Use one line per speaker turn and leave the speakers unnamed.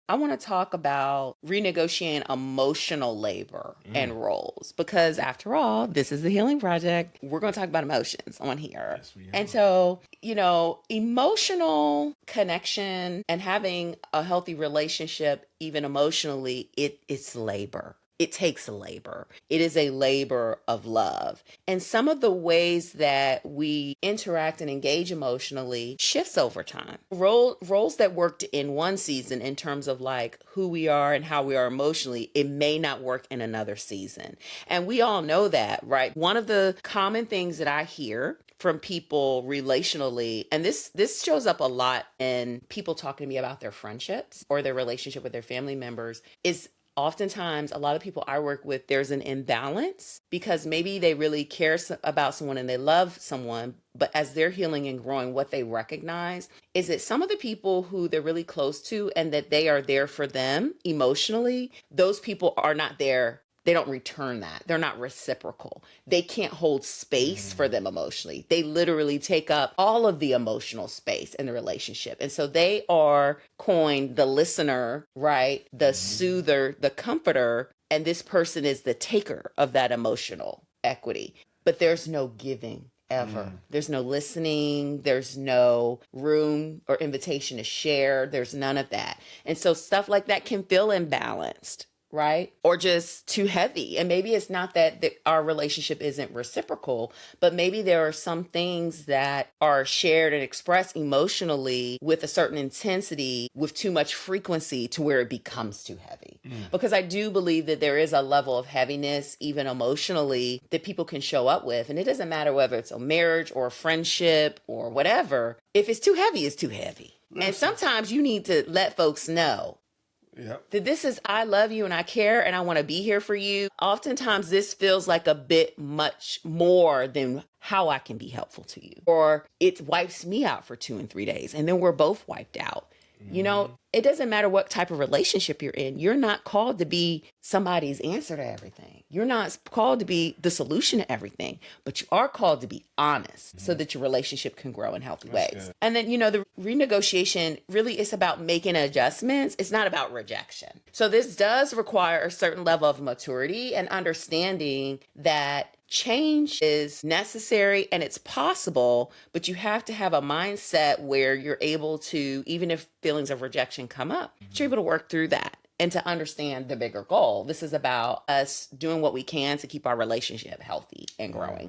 I want to talk about renegotiating emotional labor and roles because, after all, this is the Healing Project. We're going to talk about emotions on here.
Yes, we are.
And so, emotional connection and having a healthy relationship, even emotionally, it's labor. It takes labor. It is a labor of love. And some of the ways that we interact and engage emotionally shifts over time. Roles that worked in one season in terms of like who we are and how we are emotionally, it may not work in another season. And we all know that, right? One of the common things that I hear from people relationally, and this shows up a lot in people talking to me about their friendships or their relationship with their family members, is oftentimes a lot of people I work with, there's an imbalance because maybe they really care about someone and they love someone, but as they're healing and growing, what they recognize is that some of the people who they're really close to and that they are there for them emotionally, those people are not there. They don't return that. They're not reciprocal. They can't hold space for them emotionally. They literally take up all of the emotional space in the relationship. And so they are coined the listener, right? The soother, the comforter. And this person is the taker of that emotional equity. But there's no giving ever. There's no listening. There's no room or invitation to share. There's none of that. And so stuff like that can feel imbalanced, right? Or just too heavy. And maybe it's not that our relationship isn't reciprocal, but maybe there are some things that are shared and expressed emotionally with a certain intensity, with too much frequency to where it becomes too heavy. Because I do believe that there is a level of heaviness, even emotionally, that people can show up with. And it doesn't matter whether it's a marriage or a friendship or whatever. If it's too heavy, it's too heavy. And sometimes you need to let folks know,
Yep.
that this is, I love you and I care and I want to be here for you. Oftentimes this feels like a bit much more than how I can be helpful to you. Or it wipes me out for 2 and 3 days and then we're both wiped out. It doesn't matter what type of relationship you're in. You're not called to be somebody's answer to everything. You're not called to be the solution to everything, but you are called to be honest so that your relationship can grow in healthy ways.
Good.
And then, the renegotiation really is about making adjustments. It's not about rejection. So this does require a certain level of maturity and understanding that change is necessary and it's possible, but you have to have a mindset where you're able to, even if feelings of rejection come up, you're able to work through that and to understand the bigger goal. This is about us doing what we can to keep our relationship healthy and growing.